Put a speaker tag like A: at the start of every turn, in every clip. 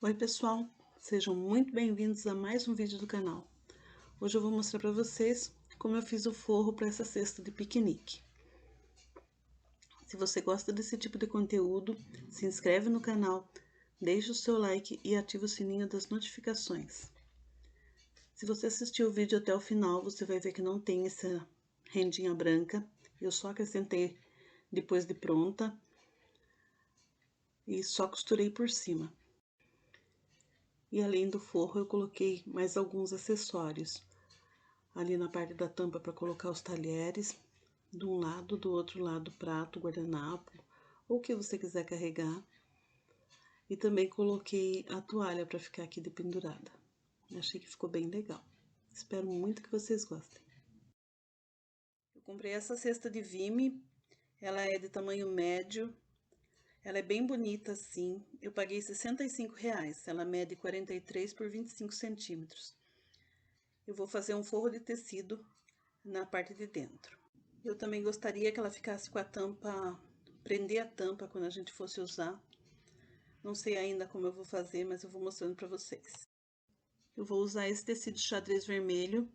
A: Oi pessoal, sejam muito bem-vindos a mais um vídeo do canal. Hoje eu vou mostrar para vocês como eu fiz o forro para essa cesta de piquenique. Se você gosta desse tipo de conteúdo, se inscreve no canal, deixa o seu like e ativa o sininho das notificações. Se você assistiu o vídeo até o final, você vai ver que não tem essa rendinha branca, eu só acrescentei depois de pronta e só costurei por cima. E além do forro, eu coloquei mais alguns acessórios. Ali na parte da tampa para colocar os talheres, de um lado, do outro lado, prato, guardanapo, ou o que você quiser carregar. E também coloquei a toalha para ficar aqui dependurada. Achei que ficou bem legal. Espero muito que vocês gostem. Eu comprei essa cesta de Vime, ela é de tamanho médio. Ela é bem bonita assim, eu paguei R$65, ela mede 43 por 25 centímetros. Eu vou fazer um forro de tecido na parte de dentro. Eu também gostaria que ela ficasse com a tampa, prender a tampa quando a gente fosse usar. Não sei ainda como eu vou fazer, mas eu vou mostrando para vocês. Eu vou usar esse tecido xadrez vermelho,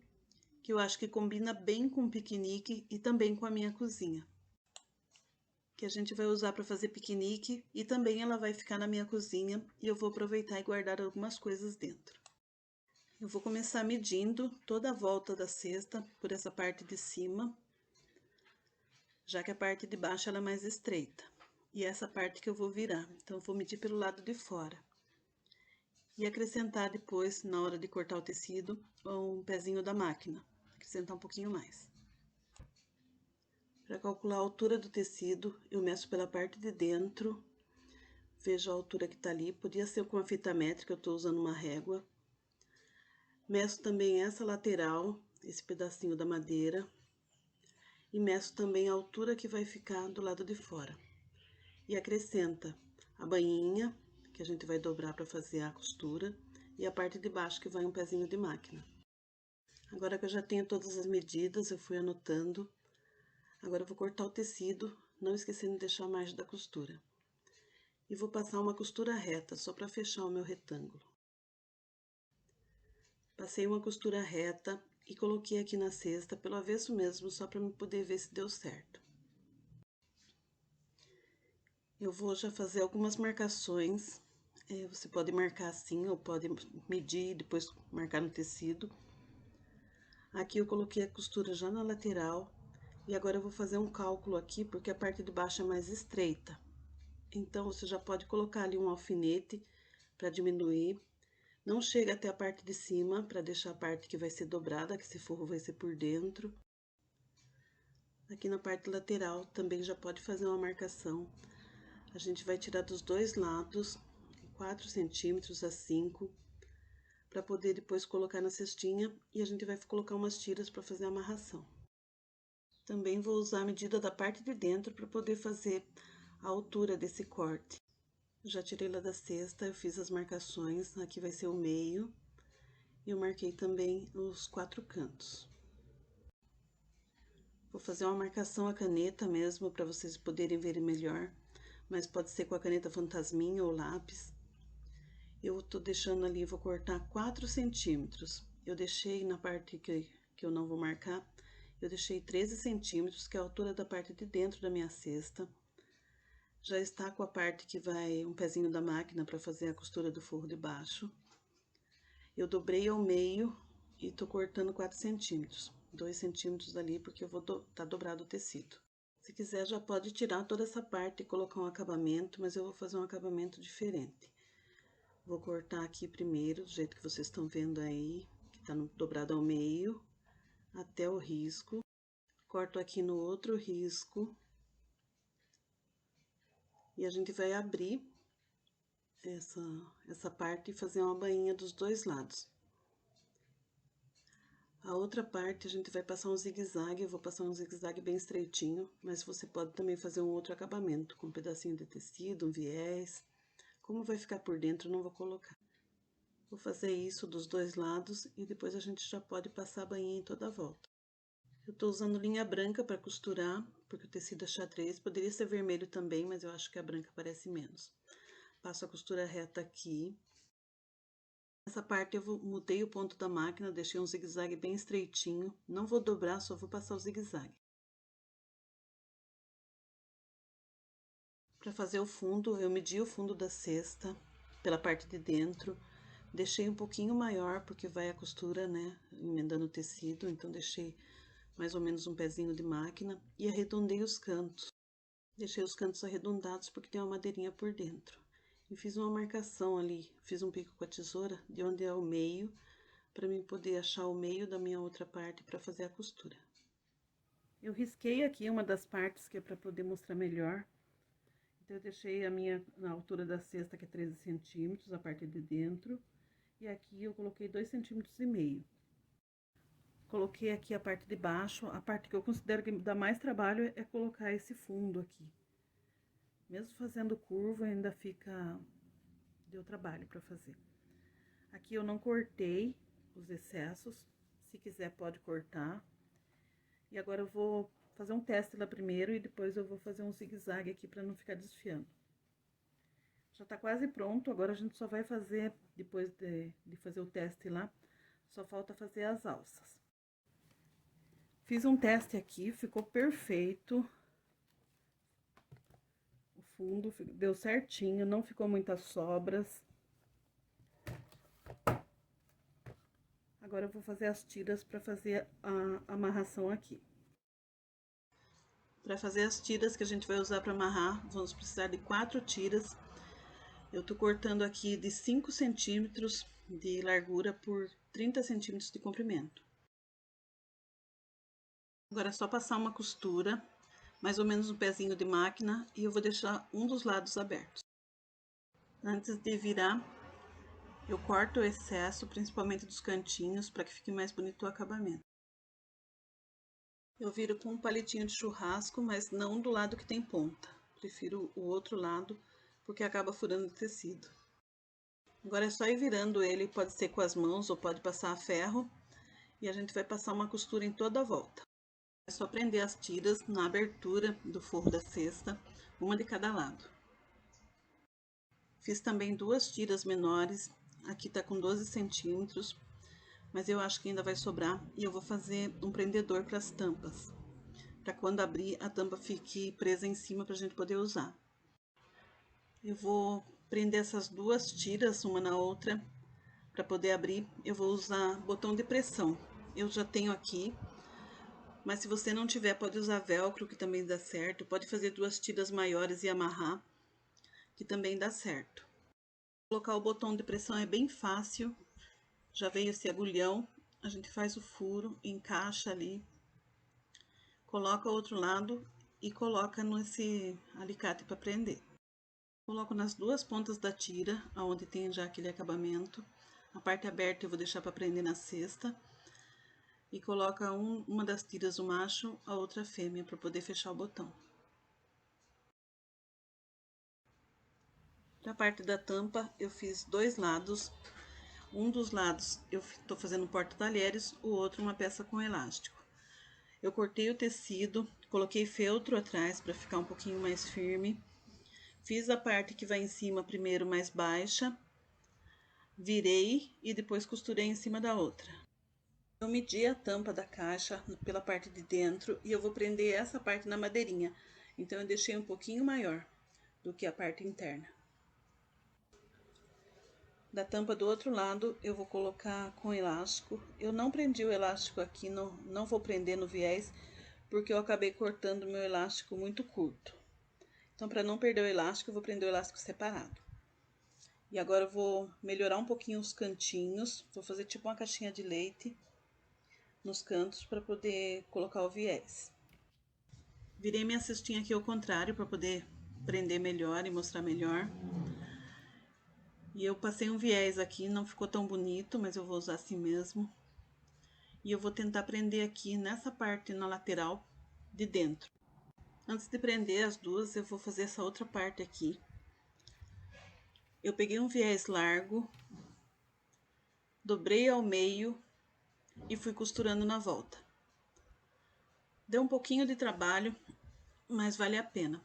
A: que eu acho que combina bem com o piquenique e também com a minha cozinha. Que a gente vai usar para fazer piquenique e também ela vai ficar na minha cozinha e eu vou aproveitar e guardar algumas coisas dentro. Eu vou começar medindo toda a volta da cesta por essa parte de cima, já que a parte de baixo ela é mais estreita. E essa parte que eu vou virar, então eu vou medir pelo lado de fora. E acrescentar depois, na hora de cortar o tecido, um pezinho da máquina, acrescentar um pouquinho mais. Para calcular a altura do tecido, eu meço pela parte de dentro, vejo a altura que tá ali, podia ser com a fita métrica, eu tô usando uma régua. Meço também essa lateral, esse pedacinho da madeira, e meço também a altura que vai ficar do lado de fora. E acrescenta a bainha, que a gente vai dobrar para fazer a costura, e a parte de baixo que vai um pezinho de máquina. Agora que eu já tenho todas as medidas, eu fui anotando. Agora eu vou cortar o tecido, não esquecendo de deixar a margem da costura. E vou passar uma costura reta, só para fechar o meu retângulo. Passei uma costura reta e coloquei aqui na cesta, pelo avesso mesmo, só para eu poder ver se deu certo. Eu vou já fazer algumas marcações. Você pode marcar assim, ou pode medir e depois marcar no tecido. Aqui eu coloquei a costura já na lateral. E agora eu vou fazer um cálculo aqui, porque a parte de baixo é mais estreita. Então, você já pode colocar ali um alfinete para diminuir. Não chega até a parte de cima, para deixar a parte que vai ser dobrada, que esse forro vai ser por dentro. Aqui na parte lateral também já pode fazer uma marcação. A gente vai tirar dos dois lados 4 centímetros a 5, para poder depois colocar na cestinha e a gente vai colocar umas tiras para fazer a amarração. Também vou usar a medida da parte de dentro para poder fazer a altura desse corte. Já tirei lá da cesta, eu fiz as marcações, aqui vai ser o meio, e eu marquei também os 4 cantos. Vou fazer uma marcação à caneta mesmo, para vocês poderem ver melhor, mas pode ser com a caneta fantasminha ou lápis. Eu tô deixando ali, vou cortar 4 centímetros. Eu deixei na parte que eu não vou marcar, eu deixei 13 centímetros, que é a altura da parte de dentro da minha cesta. Já está com a parte que vai um pezinho da máquina para fazer a costura do forro de baixo. Eu dobrei ao meio e tô cortando 4 centímetros. 2 centímetros ali, porque eu vou tá dobrado o tecido. Se quiser, já pode tirar toda essa parte e colocar um acabamento, mas eu vou fazer um acabamento diferente. Vou cortar aqui primeiro, do jeito que vocês estão vendo aí, que tá dobrado ao meio, até o risco. Corto aqui no outro risco. E a gente vai abrir essa parte e fazer uma bainha dos dois lados. A outra parte a gente vai passar um zigue-zague, eu vou passar um zigue-zague bem estreitinho, mas você pode também fazer um outro acabamento, com um pedacinho de tecido, um viés. Como vai ficar por dentro, eu não vou colocar. Vou fazer isso dos dois lados e depois a gente já pode passar a bainha em toda a volta. Eu tô usando linha branca para costurar, porque o tecido é xadrez, poderia ser vermelho também, mas eu acho que a branca parece menos. Passo a costura reta aqui, Nessa parte eu mudei o ponto da máquina, deixei um zigue-zague bem estreitinho. Não vou dobrar, só vou passar o zigue-zague. Para fazer o fundo, eu medi o fundo da cesta pela parte de dentro. Deixei um pouquinho maior, porque vai a costura, né, emendando o tecido. Então, deixei mais ou menos um pezinho de máquina e arredondei os cantos. Deixei os cantos arredondados porque tem uma madeirinha por dentro. E fiz uma marcação ali, fiz um pico com a tesoura de onde é o meio, para mim poder achar o meio da minha outra parte para fazer a costura. Eu risquei aqui uma das partes que é para poder mostrar melhor. Então, eu deixei a minha na altura da cesta, que é 13 centímetros, a parte de dentro. E aqui eu coloquei 2,5 centímetros. Coloquei aqui a parte de baixo. A parte que eu considero que dá mais trabalho é colocar esse fundo aqui. Mesmo fazendo curva, ainda deu trabalho para fazer. Aqui eu não cortei os excessos. Se quiser, pode cortar. E agora eu vou fazer um teste lá primeiro e depois eu vou fazer um zigue-zague aqui para não ficar desfiando. Já tá quase pronto, agora a gente só vai fazer, depois de fazer o teste lá, só falta fazer as alças. Fiz um teste aqui, ficou perfeito. O fundo deu certinho, não ficou muitas sobras. Agora eu vou fazer as tiras para fazer a amarração aqui. Para fazer as tiras que a gente vai usar para amarrar, vamos precisar de 4 tiras. Eu tô cortando aqui de 5 centímetros de largura por 30 centímetros de comprimento. Agora é só passar uma costura, mais ou menos um pezinho de máquina, e eu vou deixar um dos lados abertos. Antes de virar, eu corto o excesso, principalmente dos cantinhos, para que fique mais bonito o acabamento. Eu viro com um palitinho de churrasco, mas não do lado que tem ponta. Prefiro o outro lado, porque acaba furando o tecido. Agora é só ir virando ele, pode ser com as mãos ou pode passar a ferro. E a gente vai passar uma costura em toda a volta. É só prender as tiras na abertura do forro da cesta, uma de cada lado. Fiz também 2 tiras menores, aqui tá com 12 centímetros, mas eu acho que ainda vai sobrar e eu vou fazer um prendedor para as tampas, para quando abrir a tampa fique presa em cima para a gente poder usar. Eu vou prender essas 2 tiras uma na outra, para poder abrir eu vou usar botão de pressão. Eu já tenho aqui, mas se você não tiver pode usar velcro, que também dá certo, pode fazer 2 tiras maiores e amarrar, que também dá certo. Colocar o botão de pressão é bem fácil. Já veio esse agulhão, a gente faz o furo, encaixa ali, coloca o outro lado e coloca nesse alicate para prender. Coloco nas 2 pontas da tira, onde tem já aquele acabamento. A parte aberta eu vou deixar para prender na cesta. E coloca uma das tiras o macho, a outra a fêmea, para poder fechar o botão. Para a parte da tampa, eu fiz 2 lados. Um dos lados eu estou fazendo porta-talheres, o outro uma peça com elástico. Eu cortei o tecido, coloquei feltro atrás para ficar um pouquinho mais firme. Fiz a parte que vai em cima primeiro mais baixa, virei e depois costurei em cima da outra. Eu medi a tampa da caixa pela parte de dentro e eu vou prender essa parte na madeirinha. Então, eu deixei um pouquinho maior do que a parte interna. Da tampa do outro lado, eu vou colocar com elástico. Eu não prendi o elástico aqui, não vou prender no viés, porque eu acabei cortando meu elástico muito curto. Então, para não perder o elástico, eu vou prender o elástico separado. E agora eu vou melhorar um pouquinho os cantinhos. Vou fazer tipo uma caixinha de leite nos cantos para poder colocar o viés. Virei minha cestinha aqui ao contrário para poder prender melhor e mostrar melhor. E eu passei um viés aqui, não ficou tão bonito, mas eu vou usar assim mesmo. E eu vou tentar prender aqui nessa parte na lateral de dentro. Antes de prender as duas, eu vou fazer essa outra parte aqui. Eu peguei um viés largo, dobrei ao meio e fui costurando na volta. Deu um pouquinho de trabalho, mas vale a pena.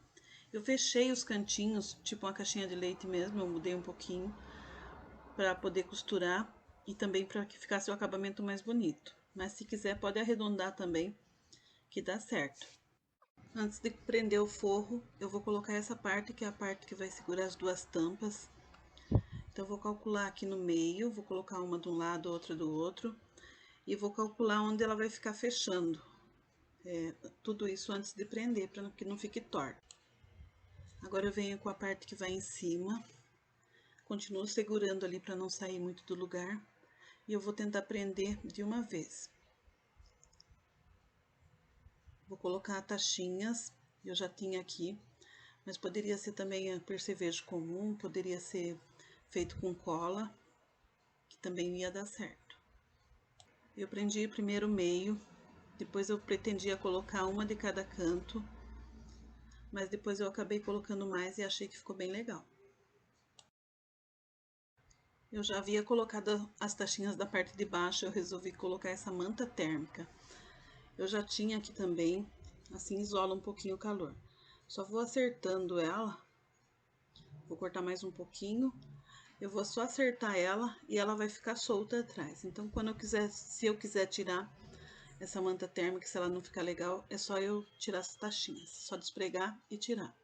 A: Eu fechei os cantinhos, tipo uma caixinha de leite mesmo, eu mudei um pouquinho, para poder costurar e também para que ficasse o acabamento mais bonito. Mas se quiser pode arredondar também, que dá certo. Antes de prender o forro, eu vou colocar essa parte, que é a parte que vai segurar as duas tampas. Então, eu vou calcular aqui no meio, vou colocar uma de um lado, outra do outro. E vou calcular onde ela vai ficar fechando. Tudo isso antes de prender, para que não fique torto. Agora eu venho com a parte que vai em cima. Continuo segurando ali para não sair muito do lugar. E eu vou tentar prender de uma vez. Vou colocar tachinhas, eu já tinha aqui, mas poderia ser também a percevejo comum, poderia ser feito com cola, que também ia dar certo. Eu prendi primeiro o meio, depois eu pretendia colocar uma de cada canto, mas depois eu acabei colocando mais e achei que ficou bem legal. Eu já havia colocado as tachinhas da parte de baixo, eu resolvi colocar essa manta térmica. Eu já tinha aqui também, assim isola um pouquinho o calor. Só vou acertando ela, vou cortar mais um pouquinho, eu vou só acertar ela e ela vai ficar solta atrás. Então, quando eu quiser, se eu quiser tirar essa manta térmica, se ela não ficar legal, é só eu tirar as tachinhas, só despregar e tirar.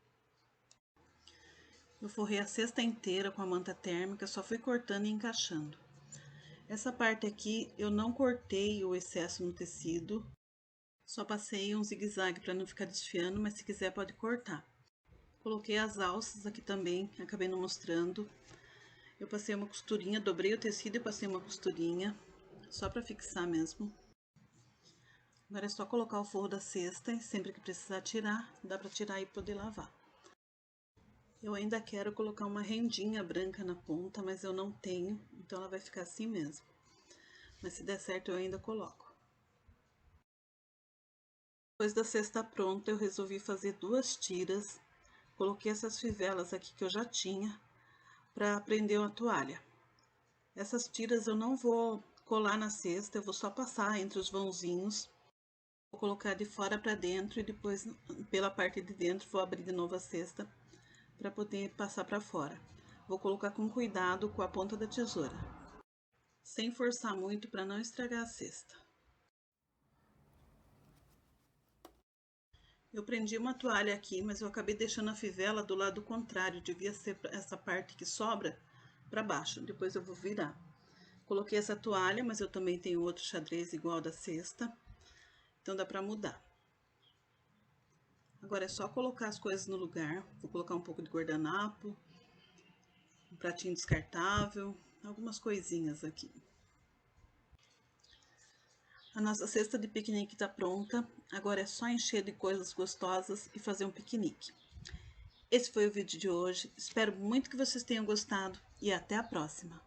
A: Eu forrei a cesta inteira com a manta térmica, só fui cortando e encaixando. Essa parte aqui eu não cortei o excesso no tecido, só passei um zigue-zague para não ficar desfiando, mas se quiser pode cortar. Coloquei as alças aqui também, acabei não mostrando. Eu passei uma costurinha, dobrei o tecido e passei uma costurinha, só para fixar mesmo. Agora é só colocar o forro da cesta e sempre que precisar tirar, dá para tirar e poder lavar. Eu ainda quero colocar uma rendinha branca na ponta, mas eu não tenho, então ela vai ficar assim mesmo. Mas se der certo eu ainda coloco. Depois da cesta pronta, eu resolvi fazer duas tiras. Coloquei essas fivelas aqui que eu já tinha para prender uma toalha. Essas tiras eu não vou colar na cesta, eu vou só passar entre os vãozinhos. Vou colocar de fora para dentro e depois pela parte de dentro vou abrir de novo a cesta para poder passar para fora. Vou colocar com cuidado com a ponta da tesoura, sem forçar muito para não estragar a cesta. Eu prendi uma toalha aqui, mas eu acabei deixando a fivela do lado contrário, devia ser essa parte que sobra para baixo, depois eu vou virar. Coloquei essa toalha, mas eu também tenho outro xadrez igual da cesta, então dá para mudar. Agora é só colocar as coisas no lugar. Vou colocar um pouco de guardanapo, um pratinho descartável, algumas coisinhas aqui. A nossa cesta de piquenique está pronta. Agora é só encher de coisas gostosas e fazer um piquenique. Esse foi o vídeo de hoje. Espero muito que vocês tenham gostado e até a próxima.